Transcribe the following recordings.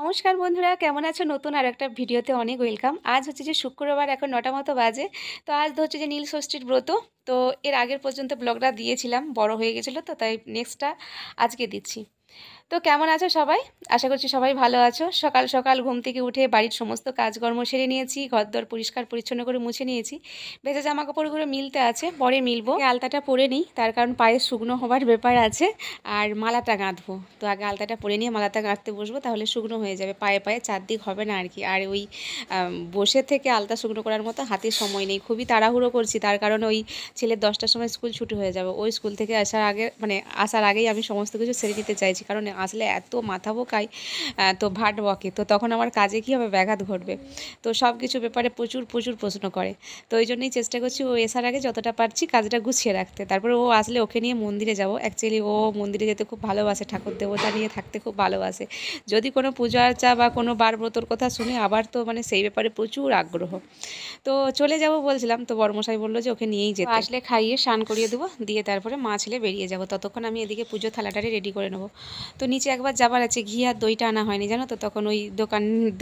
নমস্কার বন্ধুরা, কেমন আছো? নতুন আর একটা ভিডিওতে অনেক ওয়েলকাম। আজ হচ্ছে যে শুক্রবার, এখন 9টা মতো বাজে। তো আজ তো হচ্ছে যে নীল ষষ্ঠীর ব্রত। তো এর আগের পর্যন্ত ব্লগটা দিয়েছিলাম, বড় হয়ে গেছিলো, তো তাই নেক্সটটা আজকে দিচ্ছি। তো কেমন আছো সবাই? আশা করছি সবাই ভালো আছো। সকাল সকাল ঘুম থেকে উঠে বাড়ির সমস্ত কাজকর্ম সেরে নিয়েছি, ঘরদোর পরিষ্কার পরিচ্ছন্ন করে মুছে নিয়েছি। ভেজা জামা কাপড়গুলো মিলতে আছে, পরে মিলবো। আলতাটা পরে নিই, তার কারণ পায়ে শুকনো হবার ব্যাপার আছে। আর মালাটা গাঁথবো, তো আগে আলতাটা পরে নিয়ে মালাটা গাঁথতে বসবো, তাহলে শুকনো হয়ে যাবে। পায়ে পায়ে চারদিক হবে না আর কি। আর ওই বসে থেকে আলতা শুকনো করার মতো হাতে সময় নেই, খুবই তাড়াহুড়ো করছি। তার কারণ ওই ছেলের 10টার সময় স্কুল ছুটি হয়ে যাবে। ওই স্কুল থেকে আসার আগে, মানে আসার আগেই আমি সমস্ত কিছু সেরে নিতে চাইছি, কারণ আসলে এত মাথা বোকায়, তো ভাট বকে, তো তখন আমার কাজে কী হবে, ব্যাঘাত ঘটবে। তো সব কিছু ব্যাপারে প্রচুর প্রচুর প্রশ্ন করে। তো ওই জন্যই চেষ্টা করছি ও আসার আগে যতটা পারছি কাজটা গুছিয়ে রাখতে। তারপরে ও আসলে ওকে নিয়ে মন্দিরে যাব। অ্যাকচুয়ালি ও মন্দিরে যেতে খুব ভালোবাসে, ঠাকুর দেবতা নিয়ে থাকতে খুব ভালোবাসে। যদি কোনো পূজা আর্চা বা কোনো বার ব্রতর কথা শুনে আবার তো মানে সেই ব্যাপারে প্রচুর আগ্রহ। তো চলে যাব বলছিলাম, তো বড়মশাই বললো যে ওকে নিয়েই যেতে। আসলে খাইয়ে স্নান করিয়ে দেবো, দিয়ে তারপরে মা ছেলে বেরিয়ে যাব। ততক্ষণ আমি এদিকে পুজো থালাটারে রেডি করে নেবো। তো নিচে একবার যাবার আছে, ঘি আর দইটা আনা হয়নি জানো তো। তখন ওই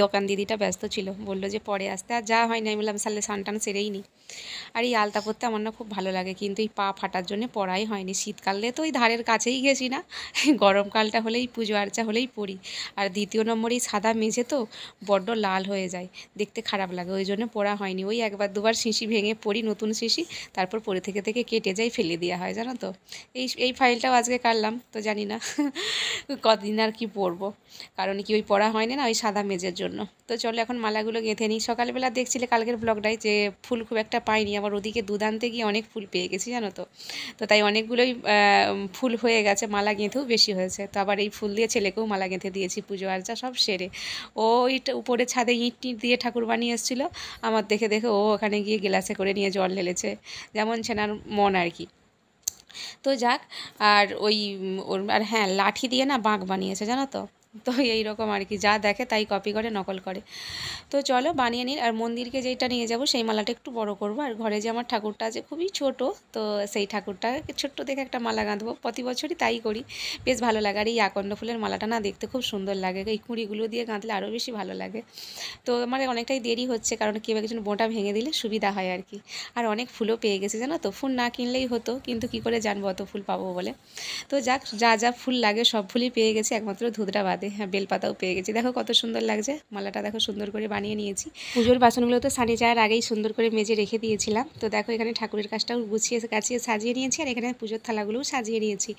দোকান দিদিটা ব্যস্ত ছিল, বললো যে পরে আসতে, আর যা হয়নি। আমি বললাম সালে স্নান টান সেরেই নি। আর এই আলতা পরতে আমার না খুব ভালো লাগে, কিন্তু এই পা ফাটার জন্য পরাই হয়নি। শীতকালে তো ওই ধারের কাছেই গেছি না, গরমকালটা হলেই পুজো আর্চা হলেই পরি। আর দ্বিতীয় নম্বর এই সাদা মেঝে তো বড্ড লাল হয়ে যায়, দেখতে খারাপ লাগে, ওই জন্য পরা হয়নি। ওই একবার দুবার শিশি ভেঙে পরি, নতুন শিশি, তারপর পরে থেকে থেকে কেটে যায়, ফেলে দেওয়া হয় জানো তো। এই ফাইলটাও আজকে কাটলাম, তো জানি না কদিন আর কি পরবো, কারণ কি ওই পরা হয়নি না ওই সাদা মেজের জন্য। তো চলো এখন মালাগুলো গেঁথে নিই। সকালবেলা দেখছিলে কালকের ব্লগটাই যে ফুল খুব একটা পাইনি, আবার ওদিকে দুধ আনতে গিয়ে অনেক ফুল পেয়ে গেছি জানো তো। তো তাই অনেকগুলোই ফুল হয়ে গেছে, মালা গেঁথেও বেশি হয়েছে। তো আবার এই ফুল দিয়ে ছেলেকেও মালা গেঁথে দিয়েছি, পুজো আর্চা সব সেরে। ওইটা উপরে ছাদে ইঁট টিঁট দিয়ে ঠাকুর বানিয়ে এসেছিলো, আমার দেখে দেখে ও ওখানে গিয়ে গ্লাসে করে নিয়ে জল ঢেলেছে, যেমন ছেনার মন আর কি। তো যাক, আর ওই ওর আর হ্যাঁ, লাঠি দিয়ে না বাঁক বানিয়েছে জানো তো। তো এইরকম আর কি, যা দেখে তাই কপি করে, নকল করে। তো চলো বানিয়ে নিই। আর মন্দিরকে যেইটা নিয়ে যাব সেই মালাটা একটু বড় করব। আর ঘরে যে আমার ঠাকুরটা আছে খুবই ছোট, তো সেই ঠাকুরটাকে ছোট্ট দেখে একটা মালা গাঁথবো। প্রতি বছরই তাই করি, বেশ ভালো লাগে। আর এই আকন্দ ফুলের মালাটা না দেখতে খুব সুন্দর লাগে, এই কুঁড়িগুলো দিয়ে গাঁথলে আরও বেশি ভালো লাগে। তো আমার অনেকটাই দেরি হচ্ছে, কারণ কেউ একজন বোঁটা ভেঙে দিলে সুবিধা হয় আর কি। আর অনেক ফুলও পেয়ে গেছে জানো তো, ফুল না কিনলেই হতো, কিন্তু কি করে জানবো অত ফুল পাবো বলে। তো যাক, যা যা ফুল লাগে সব ফুলই পেয়ে গেছি, একমাত্র ধুতরা বাদে। হ্যাঁ, বেলপাতাও পেয়ে গেছি। দেখো কত সুন্দর লাগছে মালাটা, দেখো সুন্দর করে বানিয়ে নিয়েছি। পুজোর বাসনগুলো তো সারিয়ে যাওয়ার আগেই সুন্দর করে মেজে রেখে দিয়েছিলাম। তো দেখো এখানে ঠাকুরের কাজটাও গুছিয়ে গাছিয়ে সাজিয়ে নিয়েছি, আর এখানে পুজোর থালাগুলোও সাজিয়ে নিয়েছি।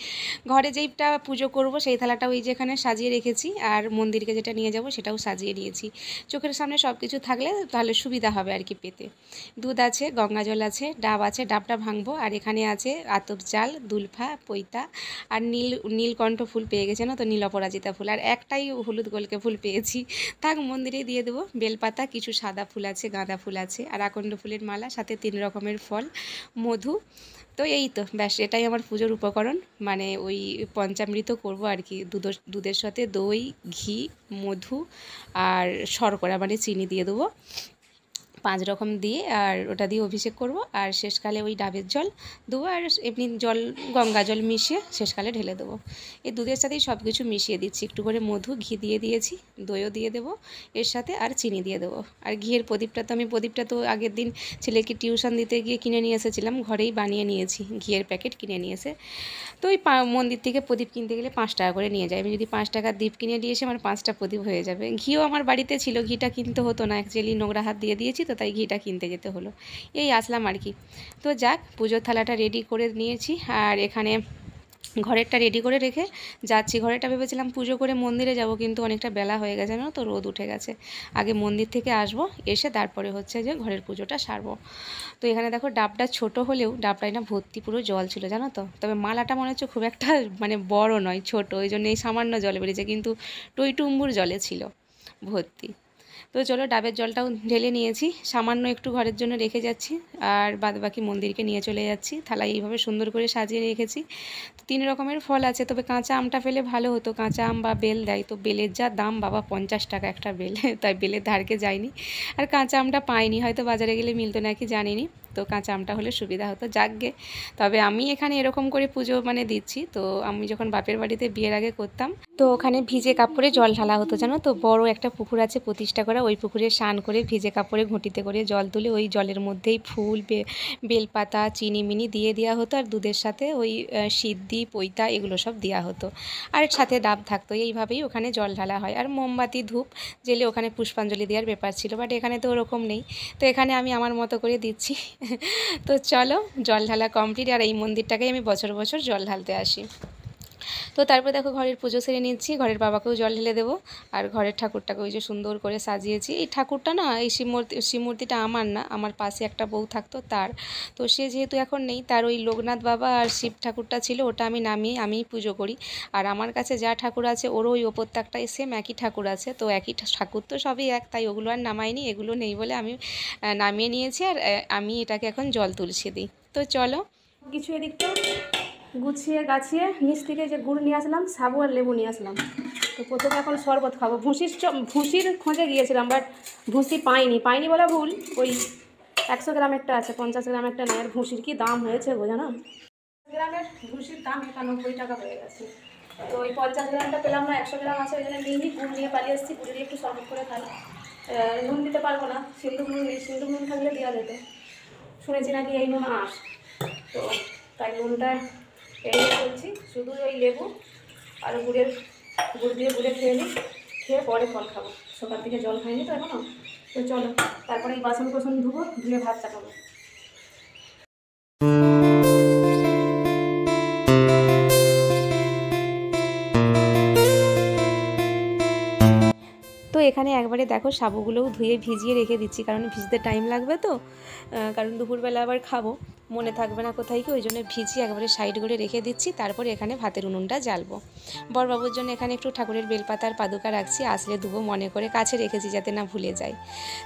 ঘরে যেইটা পুজো করব সেই থালাটাও এই যে এখানে সাজিয়ে রেখেছি, আর মন্দিরকে যেটা নিয়ে যাব সেটাও সাজিয়ে নিয়েছি। চোখের সামনে সব কিছু থাকলে তাহলে সুবিধা হবে আর কি পেতে। দুধ আছে, গঙ্গা জল আছে, ডাব আছে, ডাবটা ভাঙবো। আর এখানে আছে আতপ চাল, দুলফা, পৈতা, আর নীলকণ্ঠ ফুল পেয়ে গেছে না তো, নীল অপরাজিতা ফুল, আর একটাই হলুদ গোলকে ফুল পেয়েছি, থাক মন্দিরেই দিয়ে দেবো। বেলপাতা, কিছু সাদা ফুল আছে, গাঁদা ফুল আছে, আর আকন্দ ফুলের মালা, সাথে 3 রকমের ফল, মধু। তো এই তো ব্যাস, এটাই আমার পুজোর উপকরণ। মানে ওই পঞ্চামৃত করব আর কি, দুধের সাথে দই, ঘি, মধু আর শর্করা মানে চিনি দিয়ে দেবো, 5 রকম দিয়ে, আর ওটা দিয়ে অভিষেক করব। আর শেষকালে ওই ডাবের জল দেবো, আর এমনি জল, গঙ্গা জল মিশিয়ে শেষকালে ঢেলে দেবো। এই দুধের সাথেই সব কিছু মিশিয়ে দিচ্ছি, একটু করে মধু, ঘি দিয়ে দিয়েছি, দইও দিয়ে দেবো এর সাথে, আর চিনি দিয়ে দেবো। আর ঘিয়ের প্রদীপটা তো আগের দিন ছেলেকে টিউশন দিতে গিয়ে কিনে নিয়ে এসেছিলাম, ঘরেই বানিয়ে নিয়েছি, ঘিয়ের প্যাকেট কিনে নিয়ে এসে। তো ওই মন্দির থেকে প্রদীপ কিনতে গেলে 5 টাকা করে নিয়ে যায়। আমি যদি 5 টাকার দীপ কিনে দিয়ে এসে আমার 5টা প্রদীপ হয়ে যাবে। ঘিও আমার বাড়িতে ছিল, ঘিটা কিনতে হতো না, অ্যাকচুয়ালি নোংরা হাত দিয়ে দিয়েছি, তো তাই ঘিটা কিনতে যেতে হলো। এই আসলাম আর কি। তো যাক, পুজোর থালাটা রেডি করে নিয়েছি, আর এখানে ঘরেরটা রেডি করে রেখে যাচ্ছি। ঘরেরটা ভেবেছিলাম পুজো করে মন্দিরে যাব, কিন্তু অনেকটা বেলা হয়ে গেছে না তো, রোদ উঠে গেছে। আগে মন্দির থেকে আসবো, এসে তারপরে হচ্ছে যে ঘরের পুজোটা সারবো। তো এখানে দেখো ডাবটা ছোট হলেও ডাবটায় না ভর্তি পুরো জল ছিল জানো তো। তবে মালাটা মনে হচ্ছে খুব একটা মানে বড় নয়, ছোট, ওই জন্য এই সামান্য জল বেরিয়েছে, কিন্তু টইটুম্বুর জলে ছিল ভর্তি। তো চলো ডাবের জলটাও ঢেলে নিয়েছি, সামান্য একটু ঘরের জন্য রেখে যাচ্ছি, আর বাদবাকি মন্দিরকে নিয়ে চলে যাচ্ছি। থালায় এইভাবে সুন্দর করে সাজিয়ে রেখেছি। 3 রকমের ফল আছে, তবে কাঁচা আমটা ফেলে ভালো হতো, কাঁচা আম বা বেল দেয়, তো বেলের যা দাম বাবা, 50 টাকা একটা বেল, তাই বেলের ধারকে যায়নি। আর কাঁচা আমটা পাইনি, হয়তো বাজারে গেলে মিলতো নাকি জানিনি। তো তো কাঁচা আমটা হলে সুবিধা হতো, যাকগে। তবে আমি এখানে এরকম করে পুজো মানে দিচ্ছি। তো আমি যখন বাপের বাড়িতে বিয়ের আগে করতাম, তো ওখানে ভিজে কাপড়ে জল ঢালা হতো জানো তো। বড় একটা পুকুর আছে প্রতিষ্ঠা করা, ওই পুকুরে স্নান করে ভিজে কাপড়ে ঘটিতে করে জল তুলে ওই জলের মধ্যেই ফুল বেলপাতা চিনি মিনি দিয়ে দেওয়া হতো, আর দুধের সাথে ওই সিদ্ধি পৈতা এগুলো সব দেওয়া হতো, আর সাথে ডাব থাকতো। এইভাবেই ওখানে জল ঢালা হয়, আর মোমবাতি ধূপ জেলে ওখানে পুষ্পাঞ্জলি দেওয়ার ব্যাপার ছিল। বাট এখানে তো ওরকম নেই, তো এখানে আমি আমার মতো করে দিচ্ছি। তো চলো, জল ঢালা কমপ্লিট। আর এই মন্দিরটাকে আমি বছর বছর জল ঢালতে আসি। তো তারপর দেখো ঘরের পুজো সেরে নিচ্ছি, ঘরের বাবাকেও জল ঢেলে দেবো, আর ঘরের ঠাকুরটাকে ওই যে সুন্দর করে সাজিয়েছি। এই ঠাকুরটা না, এই শিব মূর্তিটা আমার না, আমার পাশে একটা বউ থাকতো তার। তো সে যেহেতু এখন নেই, তার ওই লোকনাথ বাবা আর শিব ঠাকুরটা ছিল, ওটা আমি নামিয়ে আমিই পুজো করি। আর আমার কাছে যা ঠাকুর আছে ওরও ওই ওপর তাকটাই সেম একই ঠাকুর আছে। তো একই ঠাকুর তো সবই এক, তাই ওগুলো আর নামাইনি, এগুলো নেই বলে আমি নামিয়ে নিয়েছি। আর আমি এটাকে এখন জল তুলসী দিই। তো চলো, কিছু এদিকটা গুছিয়ে গাছিয়ে নিচ থেকে যে গুড় নিয়ে আসলাম, সাবু আর লেবু নিয়ে আসলাম। তো প্রথমে এখন শরবত খাবো। ভুসির খোঁজে গিয়েছিলাম, বাট ভুসি পাইনি বলা ভুল। ওই 100 গ্রামেরটা আছে, 50 গ্রামেরটা নেই। আর ভুসির কি দাম হয়েছে গো জানো, গ্রামের ভুসির দাম 91 টাকা হয়ে গেছে। তো ওই 50 গ্রামটা পেলাম না, 100 গ্রাম আছে, ওই জন্য নিয়ে গুড় নিয়ে পালিয়ে এসেছি। গুড় দিয়ে একটু শরবত করে খাই। নুন দিতে পারবো না, সিন্ধু নুন থাকলে দেওয়া যেত, শুনেছি নাকি এই নুন আঁশ। তো তাই নুনটা এড়িয়ে চলছি, শুধু ওই লেবু আর গুড় দিয়ে গুলে খেয়ে নিই, খেয়ে পরে ফল খাবো। সকাল থেকে জল খাইনি তো এখনও। তো চলো, তারপরে এই বাসন কোসন ধুবো, ধুয়ে ভাত চাপাবো। তো এখানে একবারে দেখো সাবুগুলোও ধুয়ে ভিজিয়ে রেখে দিচ্ছি, কারণ ভিজতে টাইম লাগবে তো, কারণ দুপুরবেলা আবার খাবো, মনে থাকবে না কোথায় কি, ওই জন্য ভিজিয়ে একবারে সাইড করে রেখে দিচ্ছি। তারপরে এখানে ভাতের উনুনটা জ্বালবো। বরবাবুর জন্য এখানে একটু ঠাকুরের বেলপাতার পাদুকা রাখছি, আসলে দুবো মনে করে কাছে রেখেছি যাতে না ভুলে যায়।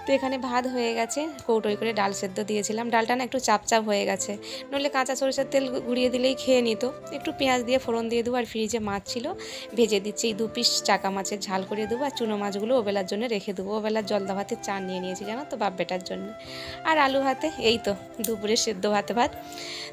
তো এখানে ভাত হয়ে গেছে, কৌটোয় করে ডাল সেদ্ধ দিয়েছিলাম। ডালটা না একটু চাপচাপ হয়ে গেছে, নইলে কাঁচা সরষের তেল ঘুরিয়ে দিলেই খেয়ে নিত। একটু পেঁয়াজ দিয়ে ফোড়ন দিয়ে দেবো, আর ফ্রিজে মাছ ছিল ভেজে দিচ্ছি। এই 2 পিস চাকা মাছের ঝাল করে দেবো, আর চুনো মাছগুলো ওবেলার জন্য রেখে দেবো। ওবেলার জলদা ভাতের চান নিয়ে নিয়েছি জানো তো, বাপ বেটার জন্য। আর আলু ভাতে, এই তো দুপুরে সেদ্ধ ভাত।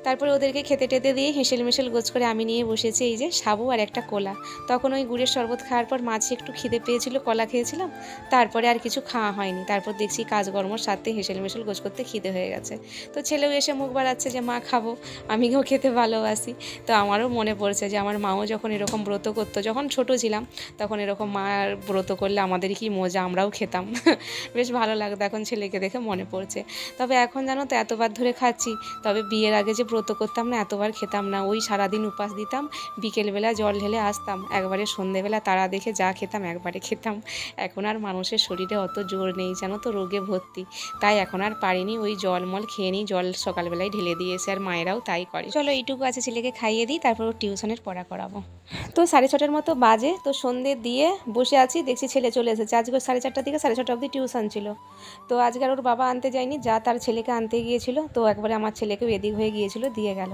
তারপরে ওদেরকে খেতে টেতে দিয়ে হেসেল মেসেল গোছ করে আমি নিয়ে বসেছি এই যে সাবু আর একটা কলা। তখন ওই গুড়ের শরবত খাওয়ার পর মাঝে একটু খিদে পেয়েছিল, কলা খেয়েছিলাম, তারপরে আর কিছু খাওয়া হয়নি। তারপর দেখছি কাজকর্মর সাথে হেসেল মেসেল গোছ করতে খিদে হয়ে গেছে। তো ছেলেও এসে মুখ বাড়াচ্ছে যে মা খাবো, আমিও খেতে ভালোবাসি। তো আমারও মনে পড়ছে যে আমার মাও যখন এরকম ব্রত করতো, যখন ছোট ছিলাম, তখন এরকম মার ব্রত করলে আমাদের কি মজা, আমরাও খেতাম। বেশ ভালো লাগতো, এখন ছেলেকে দেখে মনে পড়ছে। তবে এখন জানো তো এতবার ধরে খাচ্ছি, তবে বিয়ের আগে যে ব্রত করতাম না, এতবার খেতাম না। ওই সারাদিন উপাস দিতাম, বিকেলবেলা জল ঢেলে আসতাম, একবারে সন্ধেবেলা তারা দেখে যা খেতাম একবারে খেতাম। এখন আর মানুষের শরীরে অত জোর নেই জানো তো, রোগে ভর্তি, তাই এখন আর পারিনি। ওই জলমল খেয়ে নিই, জল সকালবেলায় ঢেলে দিয়েছে, আর মায়েরাও তাই করে। চলো এইটুকু আছে, ছেলেকে খাইয়ে দিই, তারপর ওর টিউশনের পড়া করাবো। তো 6:30টার মতো বাজে, তো সন্ধে দিয়ে বসে আছি, দেখছি ছেলে চলে এসেছে। আজকে 4:30 থেকে 6:30 অবধি টিউশন ছিল। তো আজকে আর ওর বাবা আনতে যায়নি, যা তার ছেলেকে আনতে গিয়েছিল। তো একবারে আমার ছেলেকেও এদিক হয়ে গিয়েছিল, দিয়ে গেল।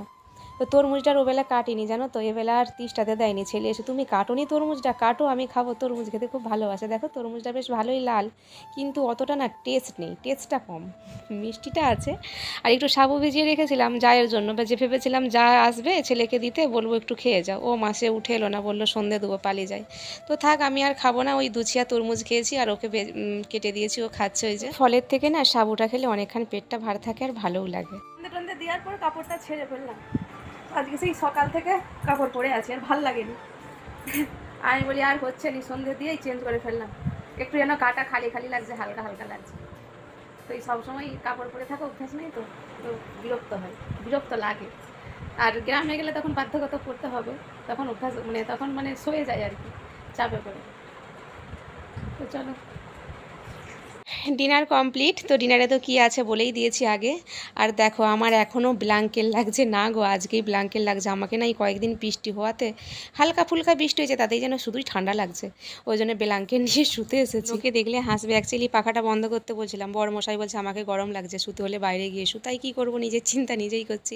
তো তরমুজটার ওবেলা কাটিনি জানো তো, এবেলা আর 30টাতে দেয়নি। ছেলে এসে তুমি কাটোনি তরমুজটা, কাটো আমি খাবো। তরমুজ খেতে খুব ভালোবাসে। দেখো তরমুজটা বেশ ভালোই লাল, কিন্তু অতটা না টেস্ট নেই, টেস্টটা কম, মিষ্টিটা আছে। আর একটু সাবু ভিজিয়ে রেখেছিলাম জায়ের জন্য, যে ভেবেছিলাম যা আসবে ছেলেকে দিতে বলবো একটু খেয়ে যাও। ও মাসে উঠে এলো না, বললো সন্ধে দেবো পালিয়ে যায়। তো থাক, আমি আর খাবো না। ওই দুছিয়া তরমুজ খেয়েছি, আর ওকে কেটে দিয়েছি, ও খাচ্ছে। ওই যে ফলের থেকে না সাবুটা খেলে অনেকখানি পেটটা ভার থাকে, আর ভালোও লাগে। টন্দে দেওয়ার পর কাপড়টা ছেড়ে ফেললাম। আজকে সেই সকাল থেকে কাপড় পরে আছে, আর ভাল লাগেনি। আমি বলি আর হচ্ছে নি, সন্ধে দিয়েই চেঞ্জ করে ফেললাম। একটু যেন গাটা খালি খালি লাগছে, হালকা হালকা লাগছে। তো এই সবসময় কাপড় পরে থাকা অভ্যাস নেই তো, তো বিরক্ত হয়, বিরক্ত লাগে। আর গ্রামে গেলে তখন বাধ্যগত পড়তে হবে, তখন অভ্যাস তখন সয়ে যায় আর কি, চাপে পড়ে। তো চলো, ডিনার কমপ্লিট। তো ডিনারে তো কী আছে বলেই দিয়েছি আগে। আর দেখো আমার এখনও ব্ল্যাঙ্কেট লাগছে না গো, আজকেই ব্ল্যাঙ্কেট লাগছে। আমাকে না এই কয়েকদিন বৃষ্টি হওয়াতে হালকা ফুলকা বৃষ্টি হয়েছে, তাতেই যেন শুধুই ঠান্ডা লাগছে, ওই জন্য ব্ল্যাঙ্কেট নিয়ে শুতে এসেছি। ওকে দেখলে হাসবে। অ্যাকচুয়ালি পাখাটা বন্ধ করতে বলছিলাম, বড় মশাই বলছে আমাকে গরম লাগছে, শুতে হলে বাইরে গিয়ে শু। তাই কী করবো, নিজের চিন্তা নিজেই করছি।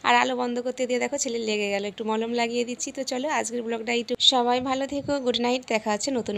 আর আলো বন্ধ করতে দিয়ে দেখো ছেলে লেগে গেল, একটু মলম লাগিয়ে দিচ্ছি। তো চলো আজকের ব্লগটা একটু, সবাই ভালো থেকো, গুড নাইট, দেখা আছে নতুন